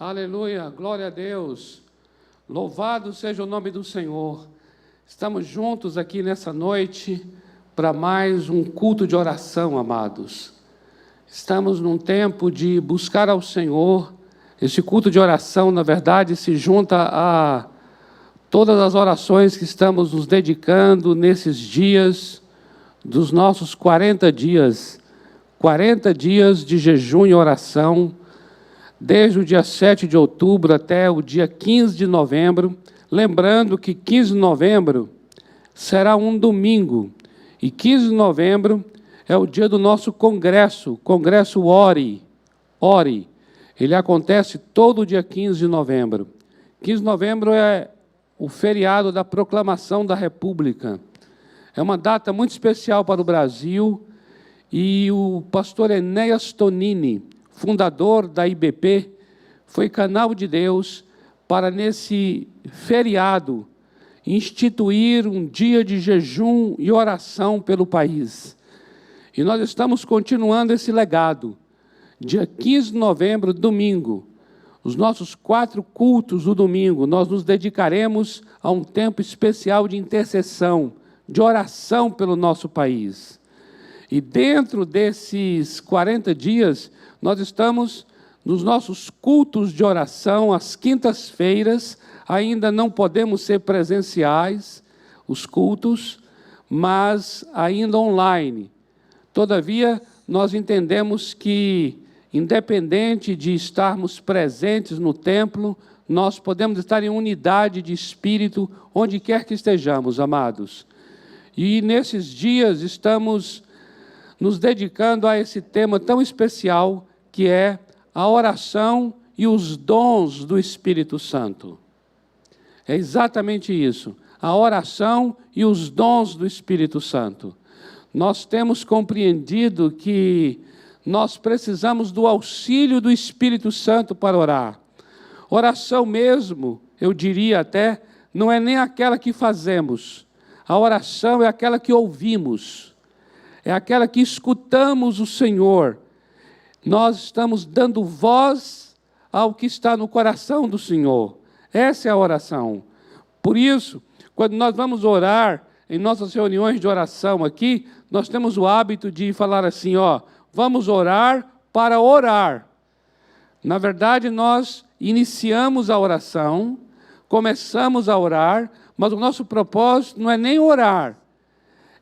Aleluia, glória a Deus. Louvado seja o nome do Senhor. Estamos juntos aqui nessa noite para mais um culto de oração, amados. Estamos num tempo de buscar ao Senhor. Este culto de oração, na verdade, se junta a todas as orações que estamos nos dedicando nesses dias dos nossos 40 dias. 40 dias de jejum e oração, desde o dia 7 de outubro até o dia 15 de novembro. Lembrando que 15 de novembro será um domingo. E 15 de novembro é o dia do nosso congresso, Congresso Ore. Ele acontece todo dia 15 de novembro. 15 de novembro é o feriado da proclamação da República. É uma data muito especial para o Brasil, e o pastor Enéas Tonini, fundador da IBP, foi canal de Deus para, nesse feriado, instituir um dia de jejum e oração pelo país. E nós estamos continuando esse legado. Dia 15 de novembro, domingo, os nossos 4 cultos do domingo, nós nos dedicaremos a um tempo especial de intercessão, de oração pelo nosso país. E dentro desses 40 dias, nós estamos nos nossos cultos de oração, às quintas-feiras. Ainda não podemos ser presenciais, os cultos, mas ainda online. Todavia, nós entendemos que, independente de estarmos presentes no templo, nós podemos estar em unidade de espírito, onde quer que estejamos, amados. E nesses dias estamos nos dedicando a esse tema tão especial, que é a oração e os dons do Espírito Santo. É exatamente isso, a oração e os dons do Espírito Santo. Nós temos compreendido que nós precisamos do auxílio do Espírito Santo para orar. Oração mesmo, eu diria até, não é nem aquela que fazemos. A oração é aquela que ouvimos. É aquela que escutamos o Senhor. Nós estamos dando voz ao que está no coração do Senhor. Essa é a oração. Por isso, quando nós vamos orar, em nossas reuniões de oração aqui, nós temos o hábito de falar assim, vamos orar para orar. Na verdade, nós iniciamos a oração, começamos a orar, mas o nosso propósito não é nem orar,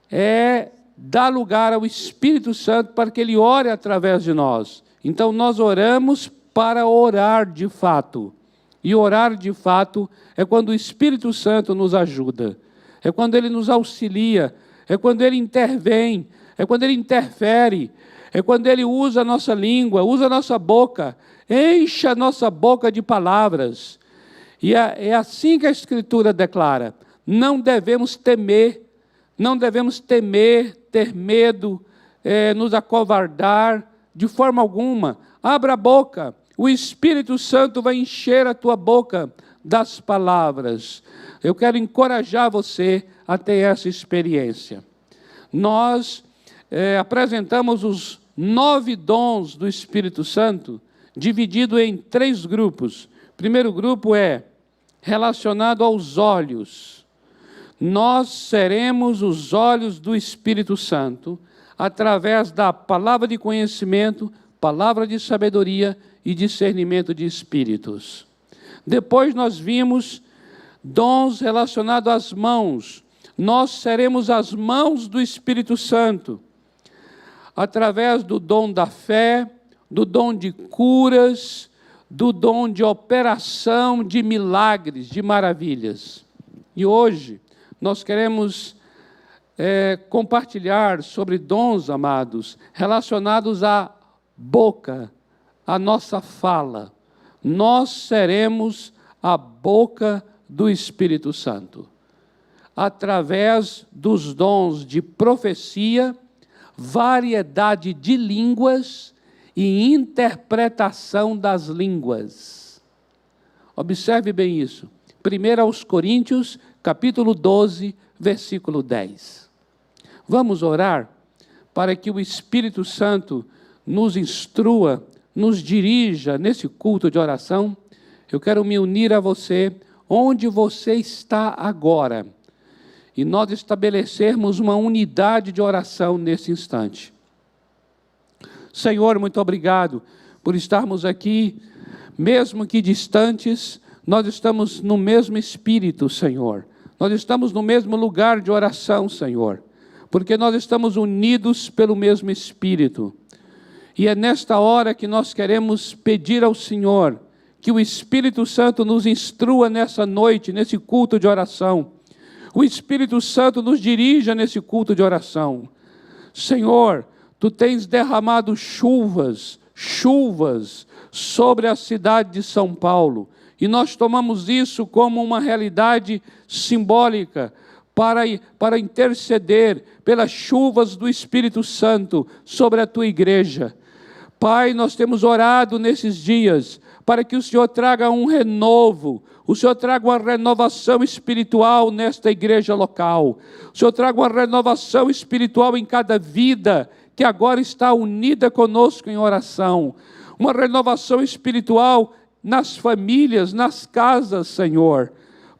é dar lugar ao Espírito Santo para que Ele ore através de nós. Então, nós oramos para orar de fato. E orar de fato é quando o Espírito Santo nos ajuda. É quando Ele nos auxilia. É quando Ele intervém. É quando Ele interfere. É quando Ele usa a nossa língua, usa a nossa boca. Enche a nossa boca de palavras. E é assim que a Escritura declara. Não devemos temer. Não devemos temer, ter medo, nos acovardar, de forma alguma. Abra a boca, o Espírito Santo vai encher a tua boca das palavras. Eu quero encorajar você a ter essa experiência. Nós apresentamos os 9 dons do Espírito Santo, dividido em 3 grupos. O primeiro grupo é relacionado aos olhos. Nós seremos os olhos do Espírito Santo através da palavra de conhecimento, palavra de sabedoria e discernimento de espíritos. Depois nós vimos dons relacionados às mãos. Nós seremos as mãos do Espírito Santo através do dom da fé, do dom de curas, do dom de operação de milagres, de maravilhas. E hoje nós queremos compartilhar sobre dons, amados, relacionados à boca, à nossa fala. Nós seremos a boca do Espírito Santo, através dos dons de profecia, variedade de línguas e interpretação das línguas. Observe bem isso. 1 aos Coríntios, capítulo 12, versículo 10. Vamos orar para que o Espírito Santo nos instrua nos dirija nesse culto de oração. Eu quero me unir a você, onde você está agora, e nós estabelecermos uma unidade de oração nesse instante. Senhor, muito obrigado por estarmos aqui, mesmo que distantes, nós estamos no mesmo espírito, Senhor. Nós estamos no mesmo lugar de oração, Senhor, porque nós estamos unidos pelo mesmo espírito. E é nesta hora que nós queremos pedir ao Senhor que o Espírito Santo nos instrua nessa noite, nesse culto de oração. O Espírito Santo nos dirija nesse culto de oração. Senhor, Tu tens derramado chuvas sobre a cidade de São Paulo. E nós tomamos isso como uma realidade simbólica para interceder pelas chuvas do Espírito Santo sobre a Tua igreja. Pai, nós temos orado nesses dias para que o Senhor traga um renovo, o Senhor traga uma renovação espiritual nesta igreja local, o Senhor traga uma renovação espiritual em cada vida que agora está unida conosco em oração, uma renovação espiritual nas famílias, nas casas, Senhor.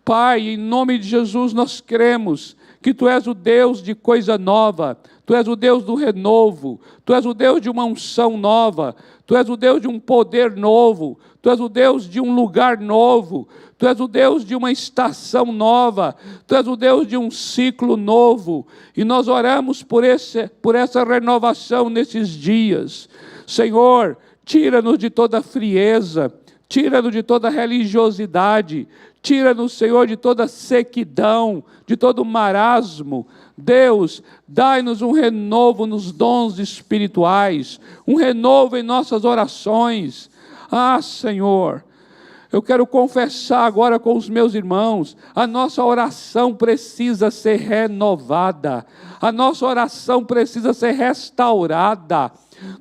Pai, em nome de Jesus nós cremos que Tu és o Deus de coisa nova, Tu és o Deus do renovo, Tu és o Deus de uma unção nova, Tu és o Deus de um poder novo, Tu és o Deus de um lugar novo, Tu és o Deus de uma estação nova, Tu és o Deus de um ciclo novo, e nós oramos por essa renovação nesses dias. Senhor, tira-nos de toda frieza, tira-nos de toda religiosidade, tira-nos, Senhor, de toda sequidão, de todo marasmo. Deus, dai-nos um renovo nos dons espirituais, um renovo em nossas orações. Ah, Senhor, eu quero confessar agora com os meus irmãos, a nossa oração precisa ser renovada, a nossa oração precisa ser restaurada.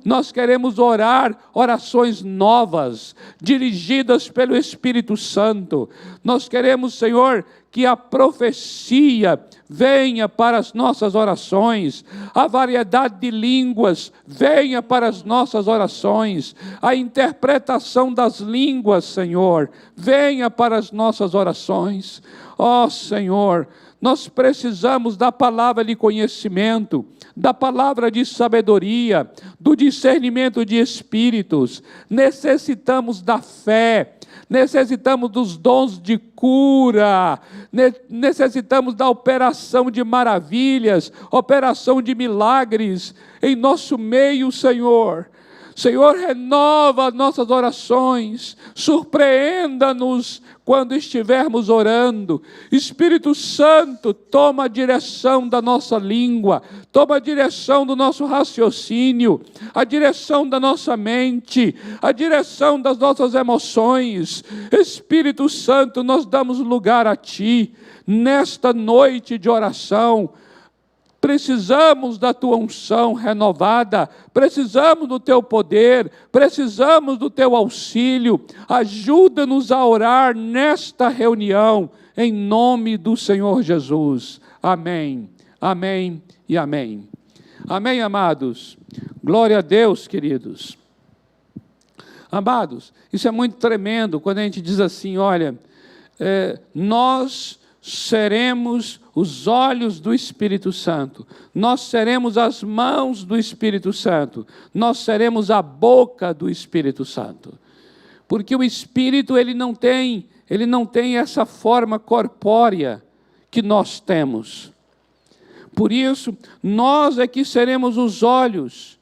Nós queremos orar orações novas, dirigidas pelo Espírito Santo. Nós queremos, Senhor, que a profecia venha para as nossas orações, a variedade de línguas venha para as nossas orações, a interpretação das línguas, Senhor, venha para as nossas orações. Ó Senhor, nós precisamos da palavra de conhecimento, da palavra de sabedoria, do discernimento de espíritos. Necessitamos da fé, necessitamos dos dons de cura, necessitamos da operação de maravilhas, operação de milagres em nosso meio, Senhor. Senhor, renova nossas orações, surpreenda-nos quando estivermos orando. Espírito Santo, toma a direção da nossa língua, toma a direção do nosso raciocínio, a direção da nossa mente, a direção das nossas emoções. Espírito Santo, nós damos lugar a Ti nesta noite de oração. Precisamos da Tua unção renovada, precisamos do Teu poder, precisamos do Teu auxílio. Ajuda-nos a orar nesta reunião, em nome do Senhor Jesus. Amém, amém e amém. Amém, amados? Glória a Deus, queridos. Amados, isso é muito tremendo quando a gente diz assim, olha, nós seremos os olhos do Espírito Santo, nós seremos as mãos do Espírito Santo, nós seremos a boca do Espírito Santo, porque o Espírito ele não tem essa forma corpórea que nós temos. Por isso, nós é que seremos os olhos.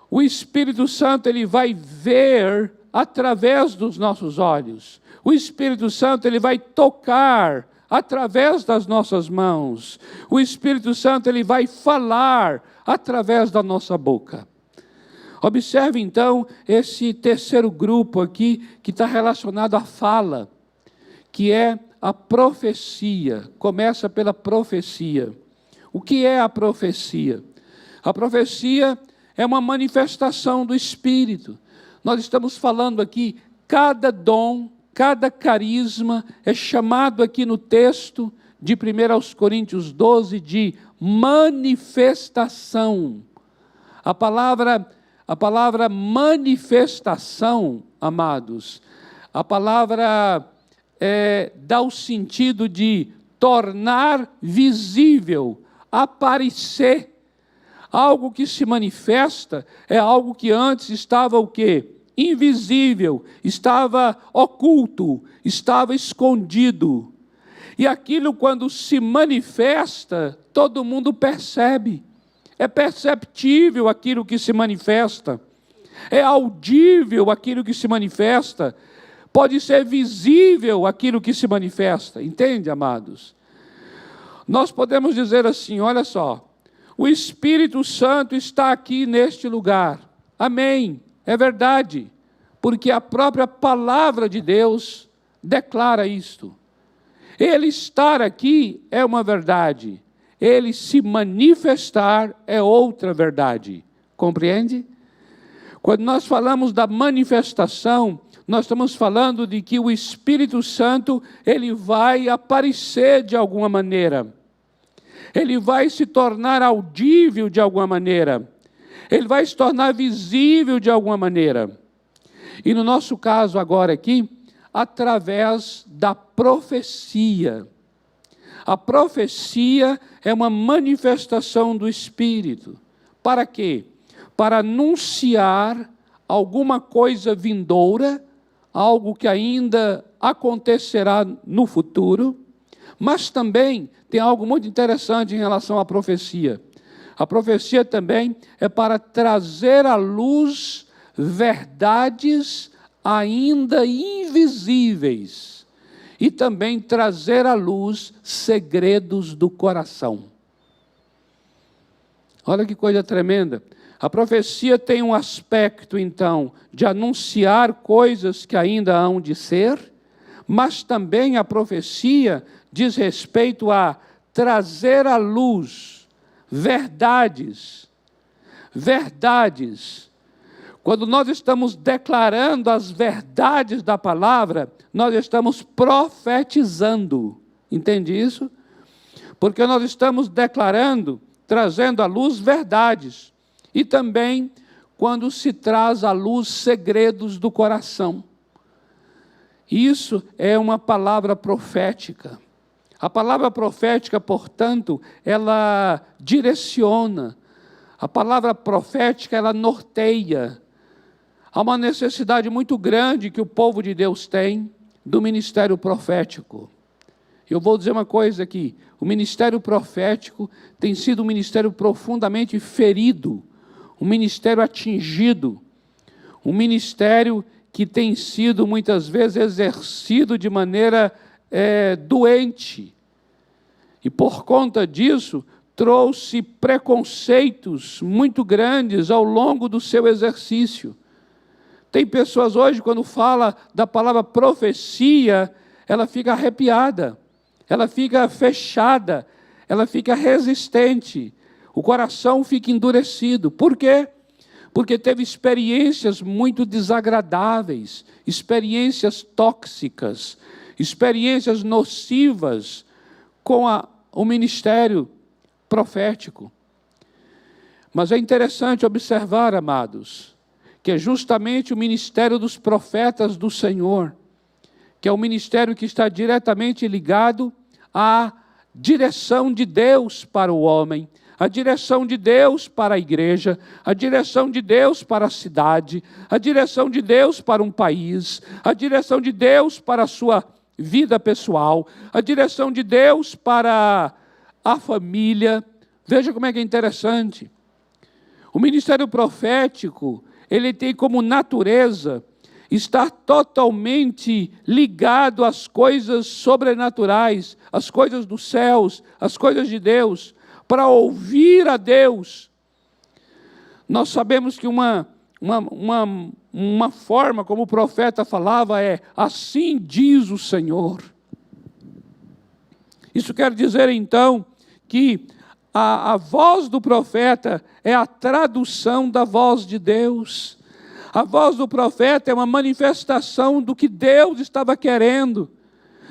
O Espírito Santo ele vai ver através dos nossos olhos. O Espírito Santo ele vai tocar através das nossas mãos. O Espírito Santo ele vai falar através da nossa boca. Observe então esse terceiro grupo aqui que está relacionado à fala, que é a profecia. Começa pela profecia. O que é a profecia? A profecia é uma manifestação do Espírito. Nós estamos falando aqui, cada dom, cada carisma é chamado aqui no texto de 1 Coríntios 12 de manifestação. A palavra A palavra manifestação, amados, a palavra dá o sentido de tornar visível, aparecer. Algo que se manifesta é algo que antes estava o quê? Invisível, estava oculto, estava escondido. E aquilo, quando se manifesta, todo mundo percebe. É perceptível aquilo que se manifesta. É audível aquilo que se manifesta. Pode ser visível aquilo que se manifesta. Entende, amados? Nós podemos dizer assim, olha só, o Espírito Santo está aqui neste lugar. Amém. É verdade. Porque a própria palavra de Deus declara isto. Ele estar aqui é uma verdade. Ele se manifestar é outra verdade. Compreende? Quando nós falamos da manifestação, nós estamos falando de que o Espírito Santo, ele vai aparecer de alguma maneira. Ele vai se tornar audível de alguma maneira. Ele vai se tornar visível de alguma maneira. E no nosso caso agora aqui, através da profecia. A profecia é uma manifestação do Espírito. Para quê? Para anunciar alguma coisa vindoura, algo que ainda acontecerá no futuro, mas também tem algo muito interessante em relação à profecia. A profecia também é para trazer à luz verdades ainda invisíveis e também trazer à luz segredos do coração. Olha que coisa tremenda. A profecia tem um aspecto, então, de anunciar coisas que ainda hão de ser, mas também a profecia diz respeito a trazer à luz verdades. Quando nós estamos declarando as verdades da palavra, nós estamos profetizando. Entende isso? Porque nós estamos declarando, trazendo à luz verdades. E também quando se traz à luz segredos do coração. Isso é uma palavra profética. A palavra profética, portanto, ela direciona. A palavra profética, ela norteia. Há uma necessidade muito grande que o povo de Deus tem do ministério profético. Eu vou dizer uma coisa aqui. O ministério profético tem sido um ministério profundamente ferido, um ministério atingido, um ministério que tem sido muitas vezes exercido de maneira doente. E por conta disso, trouxe preconceitos muito grandes ao longo do seu exercício. Tem pessoas hoje, quando fala da palavra profecia, ela fica arrepiada, ela fica fechada, ela fica resistente, o coração fica endurecido. Por quê? Porque teve experiências muito desagradáveis, experiências tóxicas, experiências nocivas com o ministério profético. Mas é interessante observar, amados, que é justamente o ministério dos profetas do Senhor, que é o ministério que está diretamente ligado à direção de Deus para o homem, a direção de Deus para a igreja, a direção de Deus para a cidade, a direção de Deus para um país, a direção de Deus para a sua vida pessoal, a direção de Deus para a família. Veja como é que é interessante. O ministério profético, ele tem como natureza estar totalmente ligado às coisas sobrenaturais, às coisas dos céus, às coisas de Deus, para ouvir a Deus. Nós sabemos que uma forma como o profeta falava é: assim diz o Senhor. Isso quer dizer então que a voz do profeta é a tradução da voz de Deus. A voz do profeta é uma manifestação do que Deus estava querendo.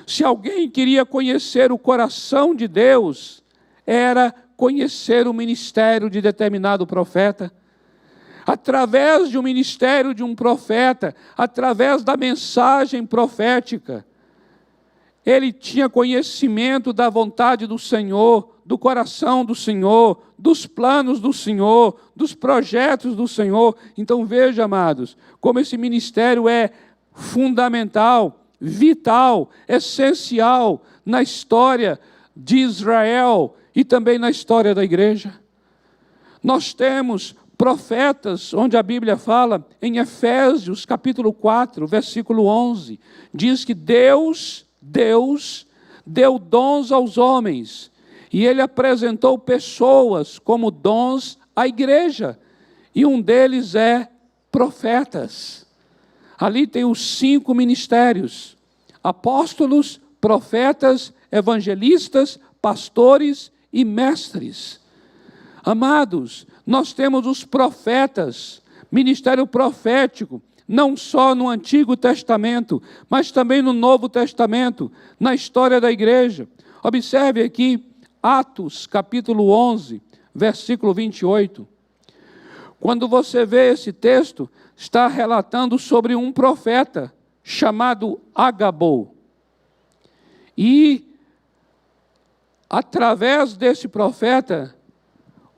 Se alguém queria conhecer o coração de Deus, era conhecer o ministério de determinado profeta. através de um ministério de um profeta, através da mensagem profética, ele tinha conhecimento da vontade do Senhor, do coração do Senhor, dos planos do Senhor, dos projetos do Senhor. Então veja, amados, como esse ministério é fundamental, vital, essencial na história de Israel e também na história da igreja. Nós temos profetas, onde a Bíblia fala, em Efésios, capítulo 4, versículo 11, diz que Deus deu dons aos homens, e Ele apresentou pessoas como dons à igreja, e um deles é profetas. Ali tem os 5 ministérios: apóstolos, profetas, evangelistas, pastores e mestres. Amados, nós temos os profetas, ministério profético, não só no Antigo Testamento, mas também no Novo Testamento, na história da igreja. Observe aqui, Atos, capítulo 11, versículo 28. Quando você vê esse texto, está relatando sobre um profeta chamado Ágabo. E, através desse profeta,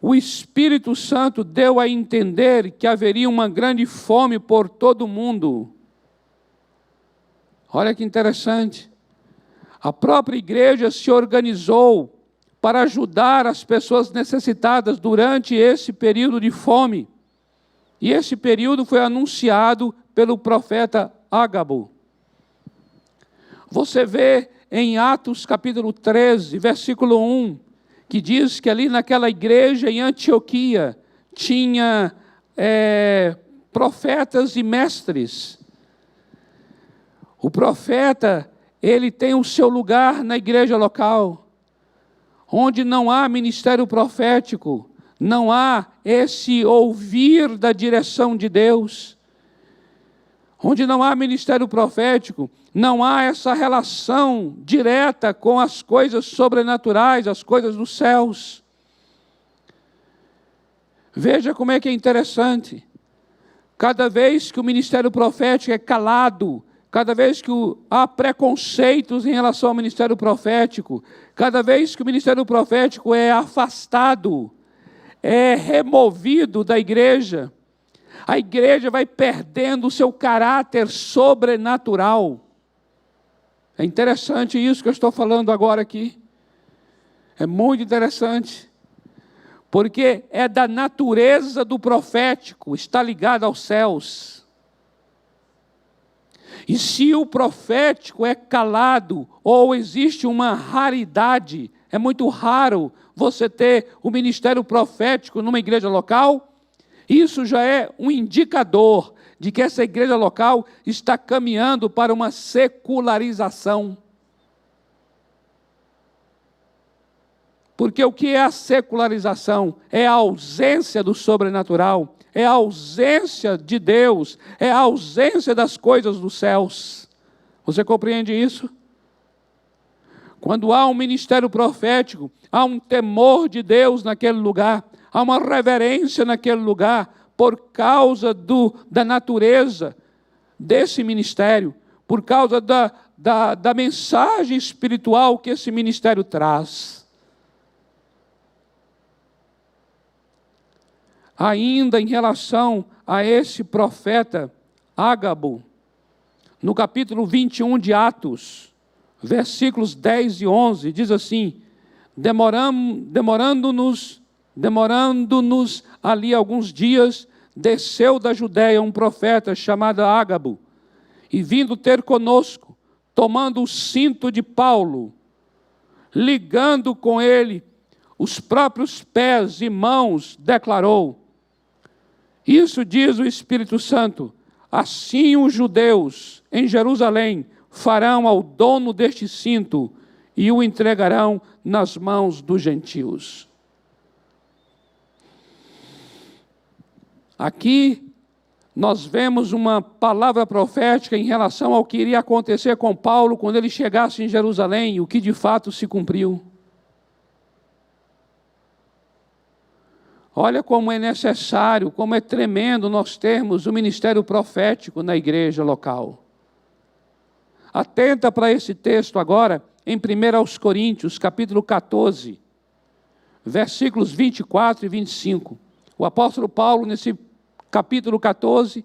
o Espírito Santo deu a entender que haveria uma grande fome por todo o mundo. Olha que interessante. A própria igreja se organizou para ajudar as pessoas necessitadas durante esse período de fome. E esse período foi anunciado pelo profeta Ágabo. Você vê em Atos capítulo 13, versículo 1, que diz que ali naquela igreja em Antioquia tinha profetas e mestres. O profeta, ele tem o seu lugar na igreja local, onde não há ministério profético, não há esse ouvir da direção de Deus. Onde não há ministério profético, não há essa relação direta com as coisas sobrenaturais, as coisas dos céus. Veja como é que é interessante. Cada vez que o ministério profético é calado, cada vez que há preconceitos em relação ao ministério profético, cada vez que o ministério profético é afastado, é removido da igreja, a igreja vai perdendo o seu caráter sobrenatural. É interessante isso que eu estou falando agora aqui. É muito interessante. Porque é da natureza do profético, está ligado aos céus. E se o profético é calado, ou existe uma raridade, é muito raro você ter o ministério profético numa igreja local, isso já é um indicador de que essa igreja local está caminhando para uma secularização. Porque o que é a secularização? É a ausência do sobrenatural, é a ausência de Deus, é a ausência das coisas dos céus. Você compreende isso? Quando há um ministério profético, há um temor de Deus naquele lugar, há uma reverência naquele lugar, por causa da natureza desse ministério, por causa da mensagem espiritual que esse ministério traz. Ainda em relação a esse profeta Ágabo, no capítulo 21 de Atos, versículos 10 e 11, diz assim: demorando-nos ali alguns dias, desceu da Judéia um profeta chamado Ágabo, e vindo ter conosco, tomando o cinto de Paulo, ligando com ele os próprios pés e mãos, declarou: isso diz o Espírito Santo, assim os judeus em Jerusalém farão ao dono deste cinto e o entregarão nas mãos dos gentios. Aqui nós vemos uma palavra profética em relação ao que iria acontecer com Paulo quando ele chegasse em Jerusalém, o que de fato se cumpriu. Olha como é necessário, como é tremendo nós termos o ministério profético na igreja local. Atenta para esse texto agora, em 1 Coríntios, capítulo 14, versículos 24 e 25. O apóstolo Paulo, nesse capítulo 14,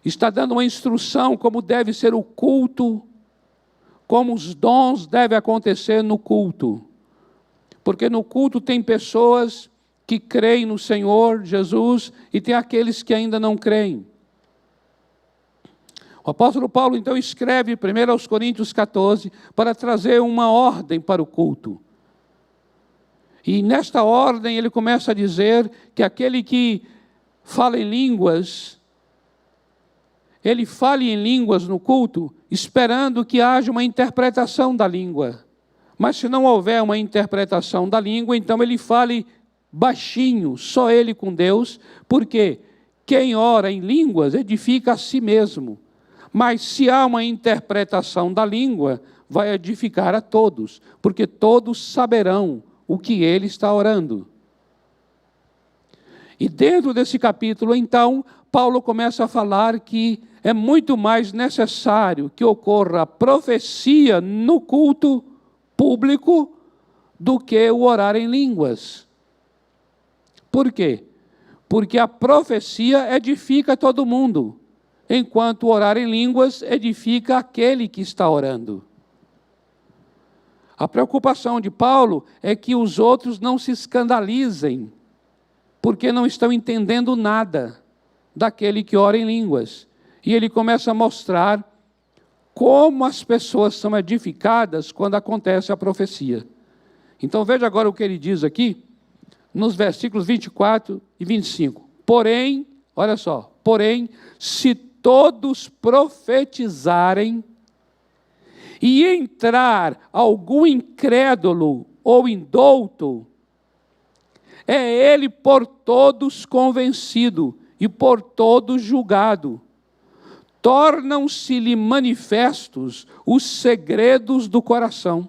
está dando uma instrução como deve ser o culto, como os dons devem acontecer no culto. Porque no culto tem pessoas que creem no Senhor Jesus e tem aqueles que ainda não creem. O apóstolo Paulo, então, escreve 1 Coríntios 14 para trazer uma ordem para o culto. E nesta ordem ele começa a dizer que aquele que fala em línguas, ele fale em línguas no culto, esperando que haja uma interpretação da língua. Mas se não houver uma interpretação da língua, então ele fale baixinho, só ele com Deus, porque quem ora em línguas edifica a si mesmo. Mas se há uma interpretação da língua, vai edificar a todos, porque todos saberão o que ele está orando. E dentro desse capítulo, então, Paulo começa a falar que é muito mais necessário que ocorra a profecia no culto público do que o orar em línguas. Por quê? Porque a profecia edifica todo mundo, enquanto o orar em línguas edifica aquele que está orando. A preocupação de Paulo é que os outros não se escandalizem, porque não estão entendendo nada daquele que ora em línguas. E ele começa a mostrar como as pessoas são edificadas quando acontece a profecia. Então veja agora o que ele diz aqui, nos versículos 24 e 25. Porém, olha só, porém, se todos profetizarem e entrar algum incrédulo ou indouto, é ele por todos convencido e por todos julgado. Tornam-se-lhe manifestos os segredos do coração.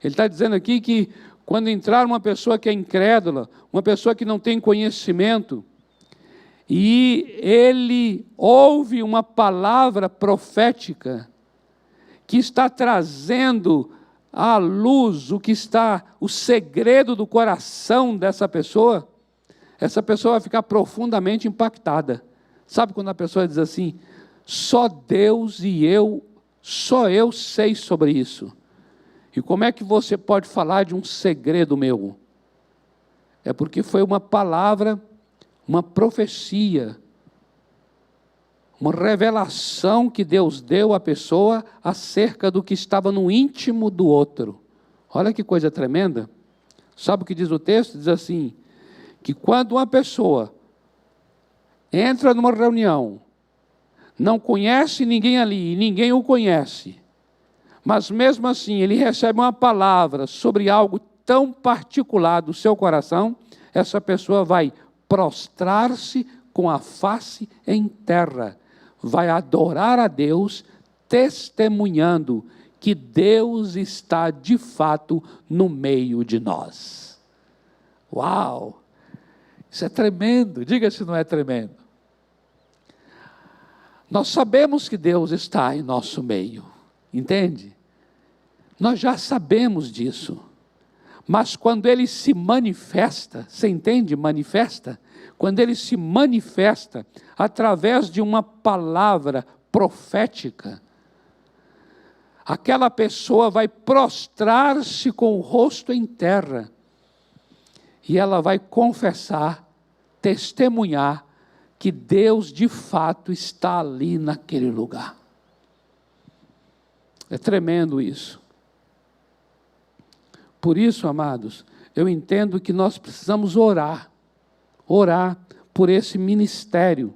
Ele está dizendo aqui que quando entrar uma pessoa que é incrédula, uma pessoa que não tem conhecimento, e ele ouve uma palavra profética que está trazendo à luz o segredo do coração dessa pessoa, essa pessoa vai ficar profundamente impactada. Sabe quando a pessoa diz assim, só Deus e só eu sei sobre isso. E como é que você pode falar de um segredo meu? É porque foi uma palavra, uma profecia, uma revelação que Deus deu à pessoa acerca do que estava no íntimo do outro. Olha que coisa tremenda. Sabe o que diz o texto? Diz assim, que quando uma pessoa entra numa reunião, não conhece ninguém ali, e ninguém o conhece, mas mesmo assim ele recebe uma palavra sobre algo tão particular do seu coração, essa pessoa vai prostrar-se com a face em terra, vai adorar a Deus, testemunhando que Deus está de fato no meio de nós. Uau! Isso é tremendo, diga se não é tremendo. Nós sabemos que Deus está em nosso meio, entende? Nós já sabemos disso, mas quando Ele se manifesta, você entende? Manifesta? Quando Ele se manifesta através de uma palavra profética, aquela pessoa vai prostrar-se com o rosto em terra, e ela vai confessar, testemunhar, que Deus de fato está ali naquele lugar. É tremendo isso. Por isso, amados, eu entendo que nós precisamos orar por esse ministério,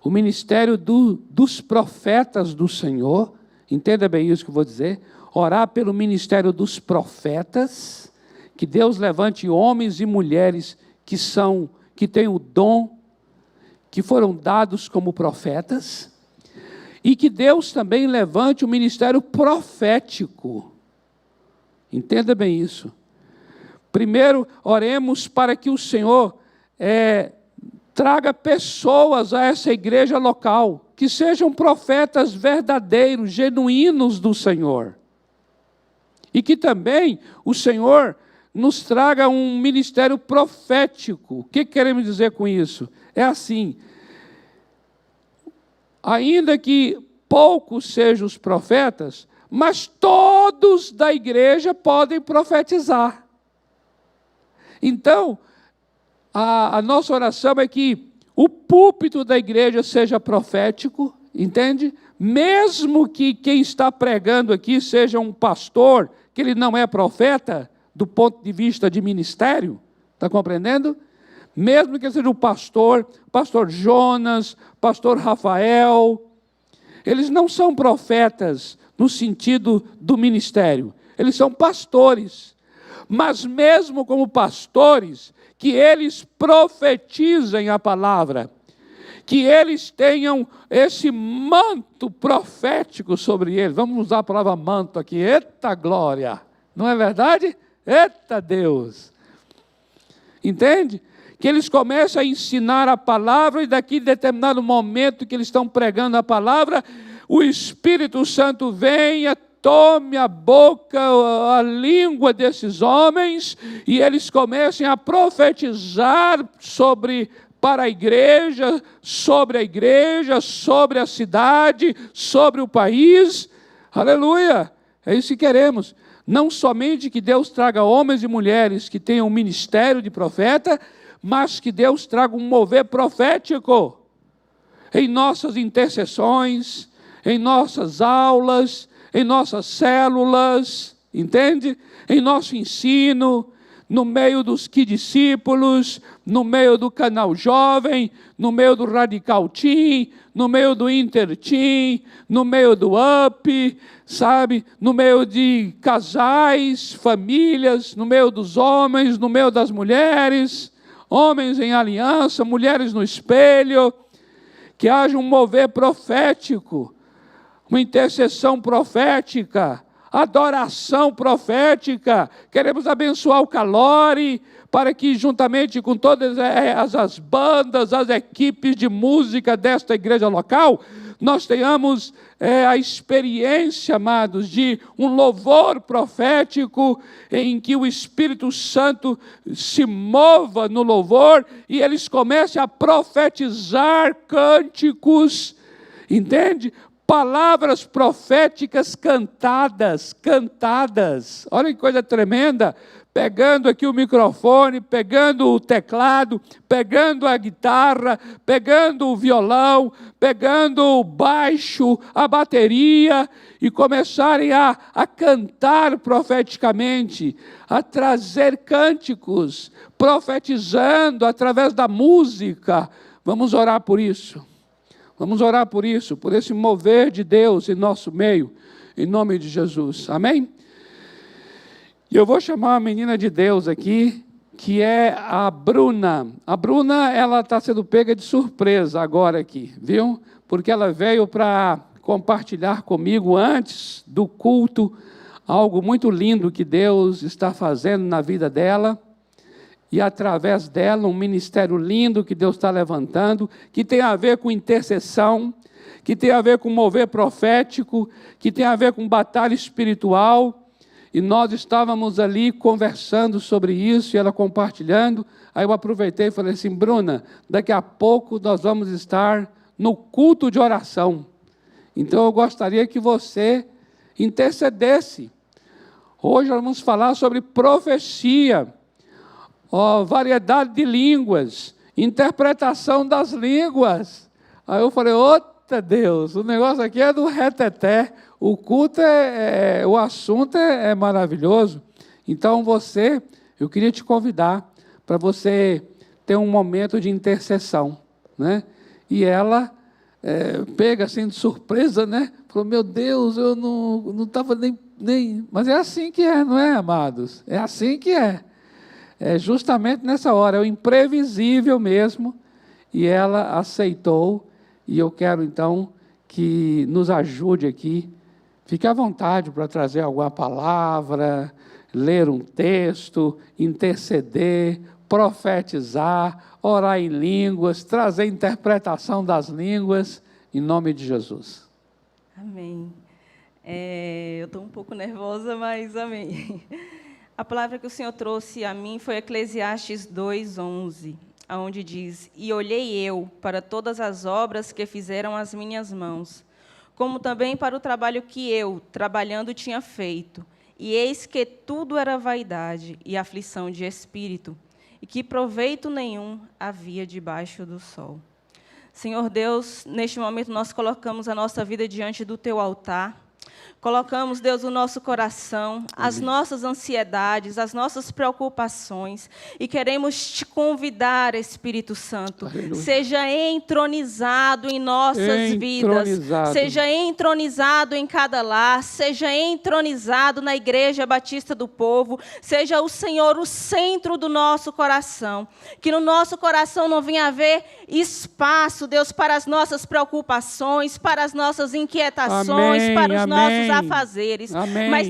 o ministério dos profetas do Senhor, entenda bem isso que eu vou dizer, orar pelo ministério dos profetas, que Deus levante homens e mulheres que têm o dom, que foram dados como profetas, e que Deus também levante o ministério profético. Entenda bem isso. Primeiro, oremos para que o Senhor traga pessoas a essa igreja local, que sejam profetas verdadeiros, genuínos do Senhor. E que também o Senhor nos traga um ministério profético. O que queremos dizer com isso? É assim, ainda que poucos sejam os profetas, mas todos da igreja podem profetizar. Então, a nossa oração é que o púlpito da igreja seja profético, entende? Mesmo que quem está pregando aqui seja um pastor, que ele não é profeta, do ponto de vista de ministério, está compreendendo? Mesmo que seja o pastor Jonas, pastor Rafael, eles não são profetas no sentido do ministério, eles são pastores. Mas mesmo como pastores, que eles profetizem a palavra, que eles tenham esse manto profético sobre eles. Vamos usar a palavra manto aqui, eita glória, não é verdade? Eita Deus! Entende? Que eles comecem a ensinar a palavra e daqui a determinado momento que eles estão pregando a palavra, o Espírito Santo venha, tome a boca, a língua desses homens e eles comecem a profetizar para a igreja, sobre a cidade, sobre o país. Aleluia! É isso que queremos. Não somente que Deus traga homens e mulheres que tenham um ministério de profeta, mas que Deus traga um mover profético em nossas intercessões, em nossas aulas, em nossas células, entende? Em nosso ensino, no meio dos discípulos, no meio do canal jovem, no meio do Radical Team, no meio do Inter Team, no meio do UP, sabe? No meio de casais, famílias, no meio dos homens, no meio das mulheres, homens em aliança, mulheres no espelho, que haja um mover profético, uma intercessão profética, adoração profética. Queremos abençoar o Calore, para que juntamente com todas as bandas, as equipes de música desta igreja local, nós tenhamos a experiência, amados, de um louvor profético, em que o Espírito Santo se mova no louvor, e eles comecem a profetizar cânticos, entende? Palavras proféticas cantadas. Olha que coisa tremenda. Pegando aqui o microfone, pegando o teclado, pegando a guitarra, pegando o violão, pegando o baixo, a bateria, e começarem a cantar profeticamente, a trazer cânticos, profetizando através da música. Vamos orar por isso. Vamos orar por isso, por esse mover de Deus em nosso meio, em nome de Jesus. Amém? E eu vou chamar uma menina de Deus aqui, que é a Bruna. A Bruna, ela está sendo pega de surpresa agora aqui, viu? Porque ela veio para compartilhar comigo antes do culto algo muito lindo que Deus está fazendo na vida dela. E através dela, um ministério lindo que Deus está levantando, que tem a ver com intercessão, que tem a ver com mover profético, que tem a ver com batalha espiritual. E nós estávamos ali conversando sobre isso, e ela compartilhando. Aí eu aproveitei e falei assim: Bruna, daqui a pouco nós vamos estar no culto de oração. Então eu gostaria que você intercedesse. Hoje nós vamos falar sobre profecia, variedade de línguas, interpretação das línguas. Aí eu falei: outra Deus, o negócio aqui é do reteté, o culto o assunto é maravilhoso. Então eu queria te convidar para você ter um momento de intercessão, né? E ela pega assim de surpresa, né? Falou: meu Deus, eu não estava nem... Mas é assim que é, não é, amados? É assim que é. É justamente nessa hora, é o imprevisível mesmo, e ela aceitou, e eu quero então que nos ajude aqui. Fique à vontade para trazer alguma palavra, ler um texto, interceder, profetizar, orar em línguas, trazer interpretação das línguas, em nome de Jesus. Amém. Eu estou um pouco nervosa, mas amém. A palavra que o Senhor trouxe a mim foi Eclesiastes 2:11, onde diz: E olhei eu para todas as obras que fizeram as minhas mãos, como também para o trabalho que eu, trabalhando, tinha feito. E eis que tudo era vaidade e aflição de espírito, e que proveito nenhum havia debaixo do sol. Senhor Deus, neste momento nós colocamos a nossa vida diante do Teu altar. Colocamos, Deus, o nosso coração, as nossas ansiedades, as nossas preocupações, e queremos te convidar, Espírito Santo, Aleluia. seja entronizado em nossas vidas, seja entronizado em cada lar, seja entronizado na Igreja Batista do Povo, seja o Senhor o centro do nosso coração, que no nosso coração não venha haver espaço, Deus, para as nossas preocupações, para as nossas inquietações, amém, para os amém, nossos afazeres. Amém. Mas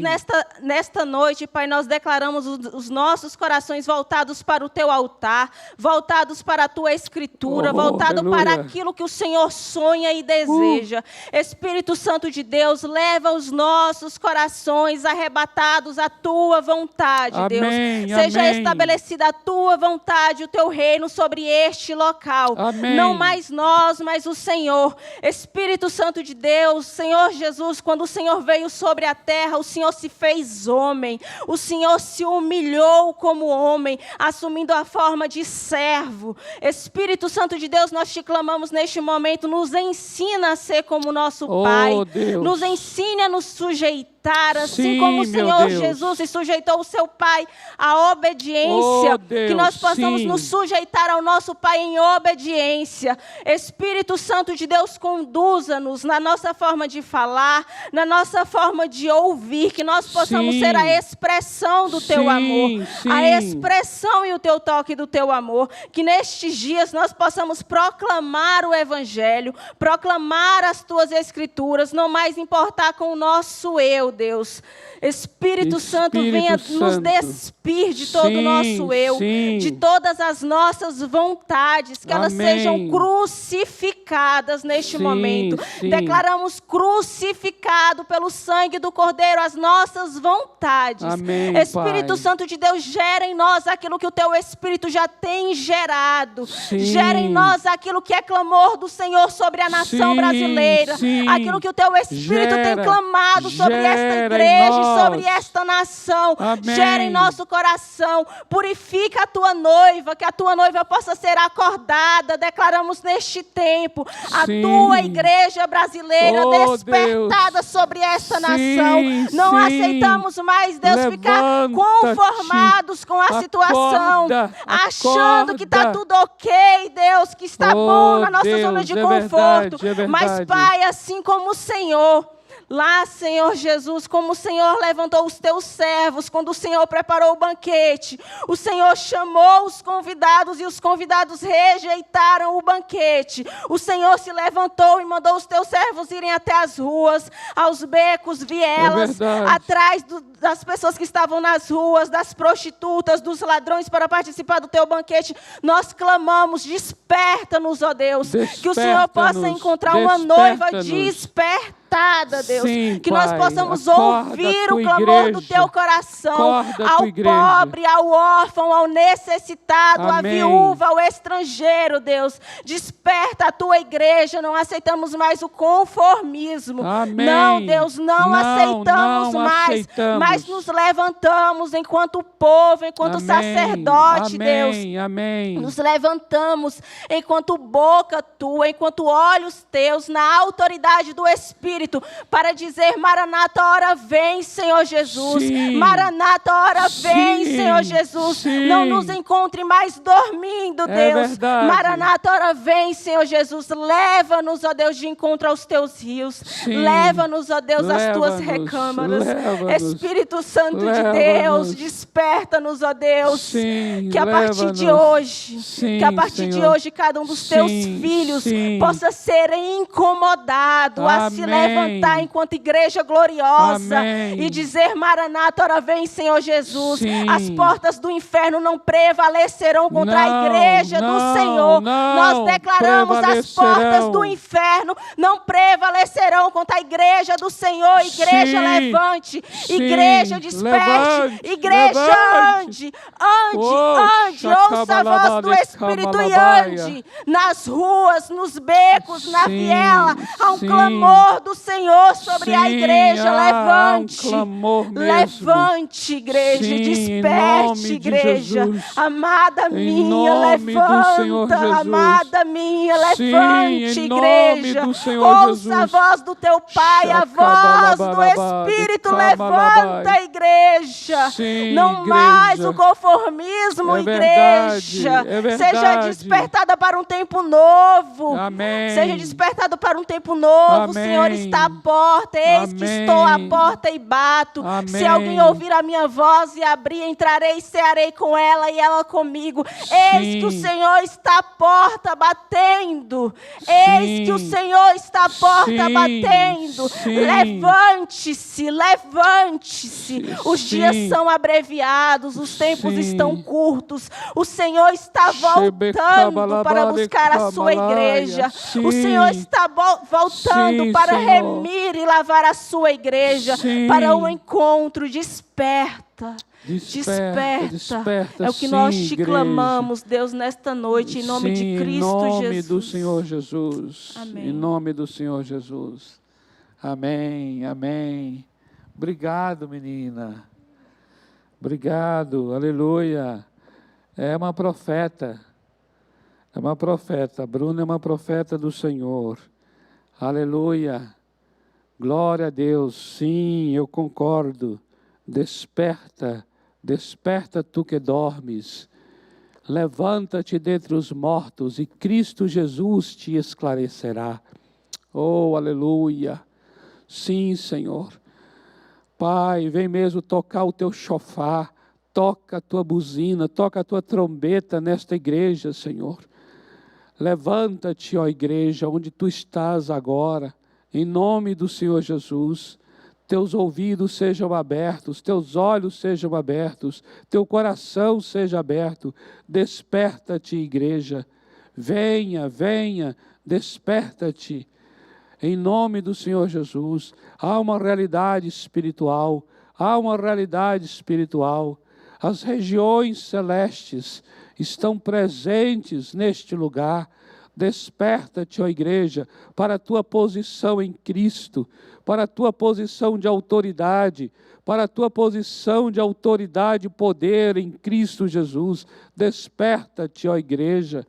nesta noite, Pai, nós declaramos os nossos corações voltados para o Teu altar, voltados para a Tua Escritura, voltado aleluia. para aquilo que o Senhor sonha e deseja. Espírito Santo de Deus, leva os nossos corações arrebatados à Tua vontade, amém, Deus. Seja amém. estabelecida a Tua vontade, o Teu reino sobre este local. Amém. Não mais nós, mas o Senhor. Espírito Santo de Deus, Senhor Jesus, quando o Senhor veio sobre a terra, o Senhor se fez homem, o Senhor se humilhou como homem, assumindo a forma de servo. Espírito Santo de Deus, nós te clamamos neste momento, nos ensina a ser como nosso Pai, Deus. nos ensine a nos sujeitar, assim Sim, como o Senhor Deus. Jesus se sujeitou ao seu Pai, à obediência, Deus, que nós possamos sim. nos sujeitar ao nosso Pai em obediência. Espírito Santo de Deus, conduza-nos na nossa forma de falar, na nossa forma de ouvir, que nós possamos sim. ser a expressão do Teu sim, amor, sim. a expressão e o Teu toque do Teu amor, que nestes dias nós possamos proclamar o Evangelho, proclamar as Tuas Escrituras, não mais importar com o nosso eu, Deus. Espírito Santo, venha nos despir de todo o nosso eu, sim. de todas as nossas vontades, que elas Amém. sejam crucificadas neste Sim, momento. sim. Declaramos crucificado pelo sangue do Cordeiro as nossas vontades. Amém, Espírito Pai. Santo de Deus, gera em nós aquilo que o Teu Espírito já tem gerado. Sim. Gera em nós aquilo que é clamor do Senhor sobre a nação Sim, brasileira. sim. Aquilo que o Teu Espírito tem Gera, clamado sobre esta gera em igreja e nós. sobre esta nação. Amém. Gera em nosso coração. Purifica a Tua noiva, que a Tua noiva possa ser acordada. Declaramos neste tempo a Sim. Tua igreja brasileira Oh, despertada Deus. sobre esta Sim, nação. Não sim. aceitamos mais, Deus, ficar Levanta-te. conformados com a situação, Acorda, achando que está acorda. tudo ok, Deus, que está Oh, bom na nossa Deus, zona de é conforto. verdade, é Mas, verdade. Pai, assim como o Senhor, lá, Senhor Jesus, como o Senhor levantou os Teus servos, quando o Senhor preparou o banquete, o Senhor chamou os convidados e os convidados rejeitaram o banquete. O Senhor se levantou e mandou os Teus servos irem até as ruas, aos becos, vielas, verdade. atrás das pessoas que estavam nas ruas, das prostitutas, dos ladrões, para participar do Teu banquete. Nós clamamos, desperta-nos, ó Deus, que o Senhor possa Desperta-nos, encontrar uma noiva desperta-nos. despertada, Deus. Sim, que nós Pai. possamos Acorda ouvir a o tua clamor do igreja. Teu coração, Acorda a ao tua igreja. pobre, ao órfão, ao necessitado, à Amém. viúva, ao estrangeiro, Deus. Desperta a Tua igreja, não aceitamos mais o conformismo. Amém. Não, Deus, não aceitamos não mais, aceitamos. mas nos levantamos enquanto povo, enquanto Amém. sacerdote, Deus. Amém, amém. Nos levantamos enquanto boca Tua, enquanto olhos Teus, na autoridade do Espírito, para dizer: Maranata, hora vem, Senhor Jesus. Sim. Maranata, hora vem, Sim. Senhor Jesus. Sim. Não nos encontre mais dormindo, É Deus. verdade. Maranata, hora vem, Senhor Jesus. Leva-nos, ó Deus, de encontro aos Teus rios. Sim. Leva-nos, ó Deus, às Tuas Leva-nos, recâmaras. leva-nos. Espírito Santo de Deus, desperta-nos, ó Deus. Sim, Que a partir de hoje, Sim, que a partir de Senhor. hoje cada um dos teus Sim, filhos sim. possa ser incomodado a se Amém. levantar enquanto igreja gloriosa Amém. e dizer: Maranata, ora vem, Senhor Jesus. Sim. As portas do inferno não prevalecerão contra a igreja do Senhor. Nós declaramos: as portas do inferno não prevalecerão contra a igreja do Senhor. Igreja, Sim. levante. Sim. Igreja, desperte. Levante. Igreja, Levante. ande. Ouça a voz do Espírito e ande nas ruas, nos becos, na Sim, viela. Há um sim. clamor do Senhor sobre a Sim, igreja. há Levante. um clamor mesmo. Levante, igreja. Sim, em Desperte, nome de igreja. Jesus. Amada Em minha, nome do Senhor levanta. Jesus. Amada minha, Sim, levante, em igreja. nome do Senhor Ouça a Jesus. voz do teu Pai, a voz do Espírito. Levanta, igreja. Sim, Não igreja. mais o conformismo, É verdade, igreja. é verdade. Seja despertada para um tempo novo. Amém. Seja despertado para um tempo novo. O Amém. Senhor está à porta. Eis que Amém. estou à porta e bato. Amém. Se alguém ouvir a minha voz e abrir, entrarei e cearei com ela e ela comigo. Eis que o Senhor está à porta batendo. Eis que o Senhor está à porta Sim. batendo. Sim. Levante-se, levante-se. Os Sim. dias são abreviados, os tempos Sim. estão curtos. O Senhor está voltando para buscar a sua igreja. Sim. O Senhor está voltando Sim, para Senhor. remir e lavar a sua igreja. Sim. Para um encontro. Desperta. Desperta, É o que sim, nós te igreja. clamamos, Deus, nesta noite, em nome de Cristo Jesus. Em nome Jesus. do Senhor Jesus. Amém. Em nome do Senhor Jesus. Amém, amém. Obrigado, menina. Obrigado, aleluia. É uma profeta. É uma profeta. A Bruna é uma profeta do Senhor. Aleluia. Glória a Deus. Sim, eu concordo. Desperta, desperta tu que dormes. Levanta-te dentre os mortos e Cristo Jesus te esclarecerá. Oh, aleluia. Sim, Senhor. Pai, vem mesmo tocar o teu chofar, toca a tua buzina, toca a tua trombeta nesta igreja, Senhor. Levanta-te, ó igreja, onde tu estás agora, em nome do Senhor Jesus. Teus ouvidos sejam abertos, teus olhos sejam abertos, teu coração seja aberto. Desperta-te, igreja. Venha, venha, desperta-te. Em nome do Senhor Jesus, há uma realidade espiritual, há uma realidade espiritual. As regiões celestes estão presentes neste lugar. Desperta-te, ó igreja, para a tua posição em Cristo, para a tua posição de autoridade, para a tua posição de autoridade e poder em Cristo Jesus. Desperta-te, ó igreja,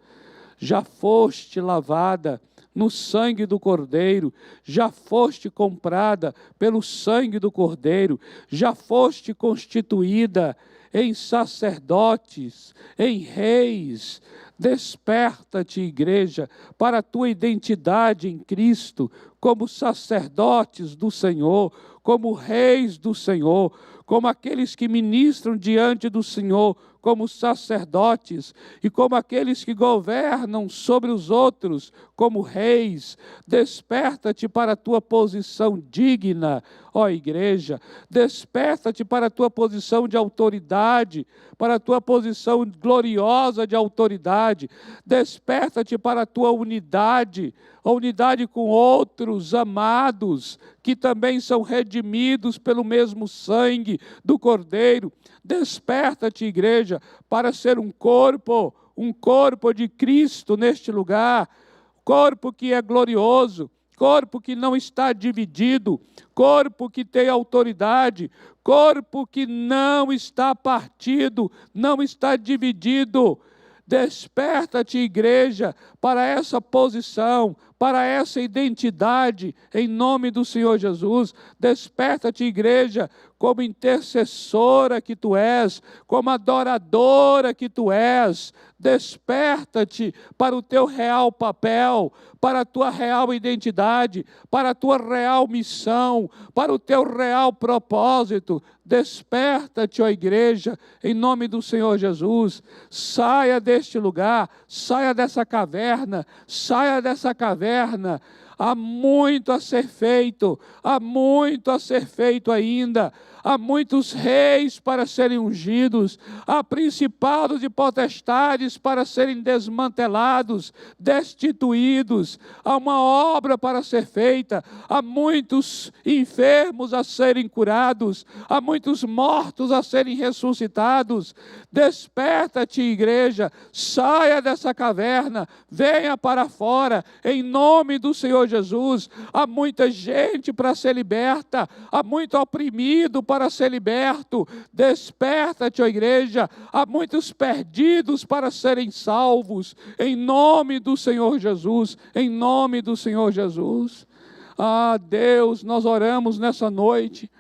já foste lavada no sangue do Cordeiro, já foste comprada pelo sangue do Cordeiro, já foste constituída em sacerdotes, em reis. Desperta-te, igreja, para a tua identidade em Cristo, como sacerdotes do Senhor, como reis do Senhor, como aqueles que ministram diante do Senhor, como sacerdotes, e como aqueles que governam sobre os outros, como reis. Desperta-te para a tua posição digna, ó igreja. Desperta-te para a tua posição de autoridade, para a tua posição gloriosa de autoridade. Desperta-te para a tua unidade, a unidade com outros amados, que também são redimidos pelo mesmo sangue do Cordeiro. Desperta-te, igreja, para ser um corpo de Cristo neste lugar, corpo que é glorioso, corpo que não está dividido, corpo que tem autoridade, corpo que não está partido, não está dividido. Desperta-te, igreja, para essa posição, para essa identidade, em nome do Senhor Jesus. Desperta-te, igreja, como intercessora que tu és, como adoradora que tu és. Desperta-te para o teu real papel, para a tua real identidade, para a tua real missão, para o teu real propósito. Desperta-te, ó igreja, em nome do Senhor Jesus. Saia deste lugar, saia dessa caverna, saia dessa caverna. Há muito a ser feito, há muito a ser feito ainda. Há muitos reis para serem ungidos, há principados e potestades para serem desmantelados, destituídos. Há uma obra para ser feita, há muitos enfermos a serem curados, há muitos mortos a serem ressuscitados. Desperta-te, igreja, saia dessa caverna, venha para fora, em nome do Senhor Jesus. Há muita gente para ser liberta, há muito oprimido para ser liberto. Desperta-te, ó igreja, há muitos perdidos para serem salvos, em nome do Senhor Jesus, em nome do Senhor Jesus. Ah, Deus, nós oramos nessa noite.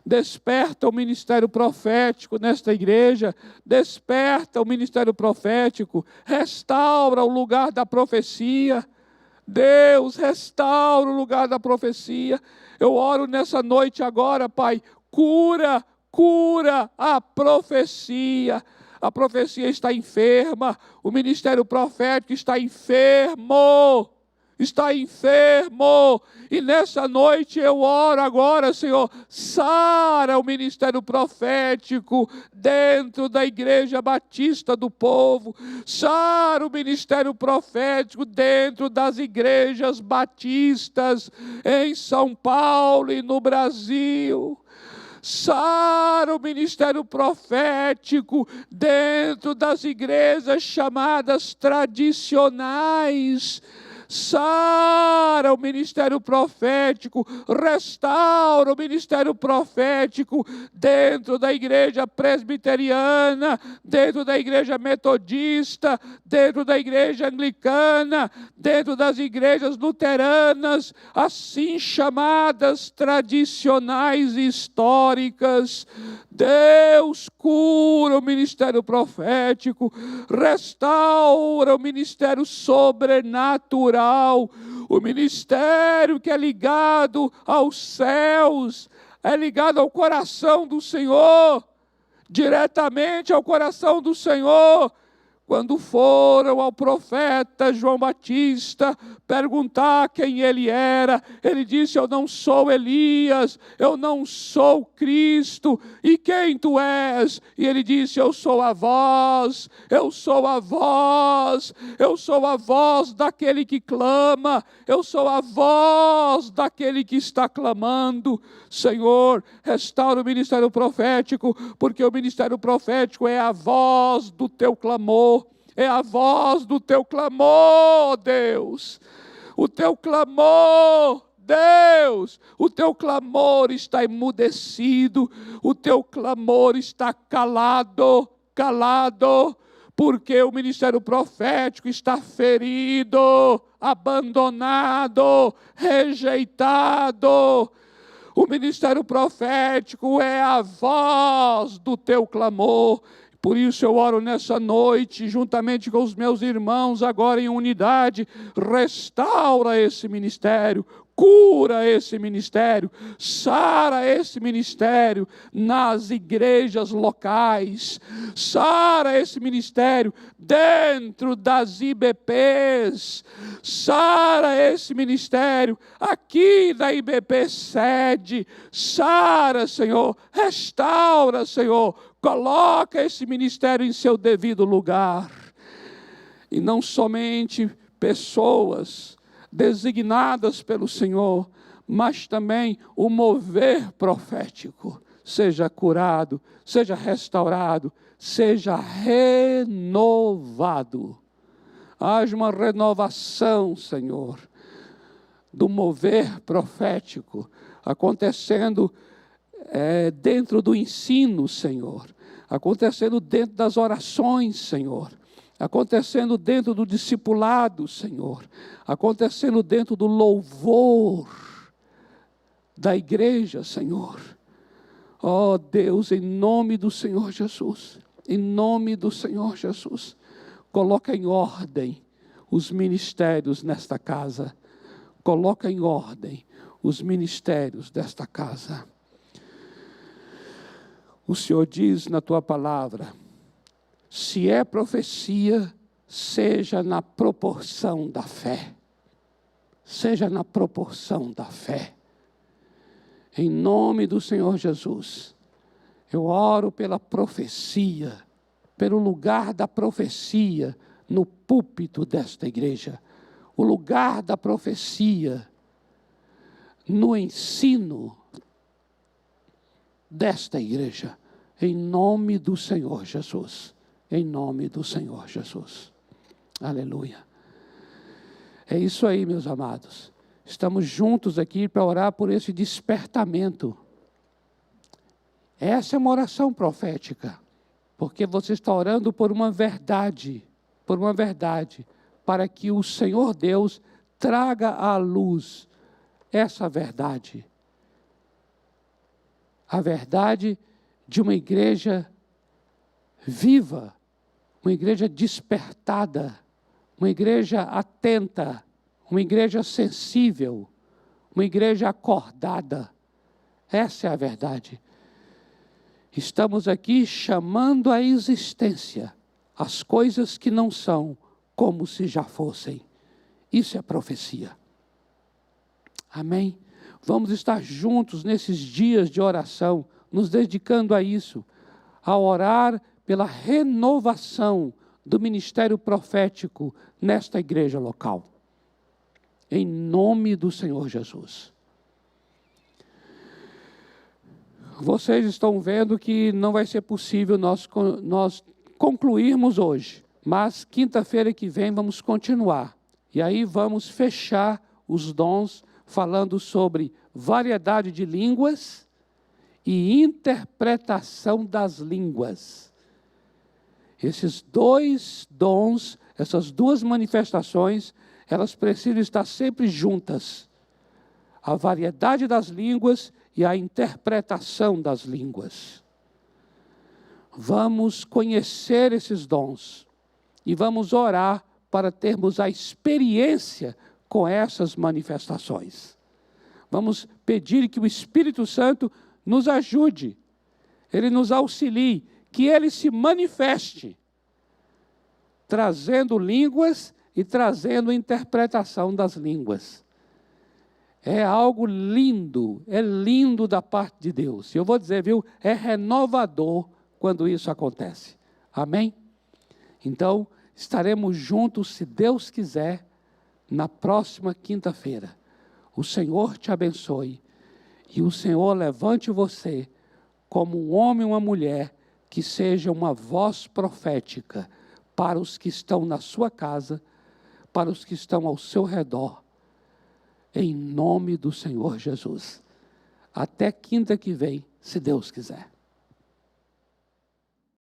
Desperta o ministério profético nesta igreja, desperta o ministério profético, restaura o lugar da profecia. Deus, restaura o lugar da profecia. Eu oro nessa noite agora, Pai, cura a profecia. A profecia está enferma, o ministério profético está enfermo. E nessa noite eu oro agora, Senhor, sara o ministério profético dentro da Igreja Batista do Povo, sara o ministério profético dentro das igrejas batistas em São Paulo e no Brasil. Sara o ministério profético dentro das igrejas chamadas tradicionais. Sara o ministério profético, restaura o ministério profético dentro da igreja presbiteriana, dentro da igreja metodista, dentro da igreja anglicana, dentro das igrejas luteranas, assim chamadas tradicionais e históricas. Deus, cura o ministério profético, restaura o ministério sobrenatural, o ministério que é ligado aos céus, é ligado ao coração do Senhor, diretamente ao coração do Senhor. Quando foram ao profeta João Batista perguntar quem ele era, ele disse: eu não sou Elias, eu não sou Cristo, e quem tu és? E ele disse: eu sou a voz, eu sou a voz, eu sou a voz daquele que clama, eu sou a voz daquele que está clamando. Senhor, restaura o ministério profético, porque o ministério profético é a voz do teu clamor, é a voz do teu clamor, Deus. O teu clamor, Deus, o teu clamor está emudecido, o teu clamor está calado, porque o ministério profético está ferido, abandonado, rejeitado. O ministério profético é a voz do teu clamor. Por isso eu oro nessa noite, juntamente com os meus irmãos, agora em unidade, restaura esse ministério, cura esse ministério, sara esse ministério nas igrejas locais, sara esse ministério dentro das IBPs, sara esse ministério aqui da IBP sede, sara, Senhor, restaura, Senhor, coloca esse ministério em seu devido lugar, e não somente pessoas designadas pelo Senhor, mas também o mover profético seja curado, seja restaurado, seja renovado. Haja uma renovação, Senhor, do mover profético acontecendo dentro do ensino, Senhor, acontecendo dentro das orações, Senhor, acontecendo dentro do discipulado, Senhor, acontecendo dentro do louvor da igreja, Senhor. Ó Deus, em nome do Senhor Jesus, em nome do Senhor Jesus, coloca em ordem os ministérios nesta casa, coloca em ordem os ministérios desta casa. O Senhor diz na tua palavra, se é profecia, seja na proporção da fé. Seja na proporção da fé. Em nome do Senhor Jesus, eu oro pela profecia, pelo lugar da profecia no púlpito desta igreja. O lugar da profecia no ensino desta igreja. Em nome do Senhor Jesus. Em nome do Senhor Jesus. Aleluia. É isso aí, meus amados. Estamos juntos aqui para orar por esse despertamento. Essa é uma oração profética. Porque você está orando por uma verdade. Por uma verdade. Para que o Senhor Deus traga à luz essa verdade. A verdade de uma igreja viva, uma igreja despertada, uma igreja atenta, uma igreja sensível, uma igreja acordada. Essa é a verdade. Estamos aqui chamando à existência as coisas que não são como se já fossem. Isso é profecia. Amém? Vamos estar juntos nesses dias de oração, nos dedicando a isso, a orar pela renovação do ministério profético nesta igreja local. Em nome do Senhor Jesus. Vocês estão vendo que não vai ser possível nós concluirmos hoje, mas quinta-feira que vem vamos continuar. E aí vamos fechar os dons falando sobre variedade de línguas e interpretação das línguas. Esses dois dons, essas duas manifestações, elas precisam estar sempre juntas. A variedade das línguas e a interpretação das línguas. Vamos conhecer esses dons e vamos orar para termos a experiência com essas manifestações. Vamos pedir que o Espírito Santo nos ajude, Ele nos auxilie, que Ele se manifeste, trazendo línguas e trazendo interpretação das línguas. É algo lindo, é lindo da parte de Deus. E eu vou dizer, viu, é renovador quando isso acontece. Amém? Então, estaremos juntos, se Deus quiser, na próxima quinta-feira. O Senhor te abençoe e o Senhor levante você como um homem ou uma mulher que seja uma voz profética para os que estão na sua casa, para os que estão ao seu redor, em nome do Senhor Jesus. Até quinta que vem, se Deus quiser.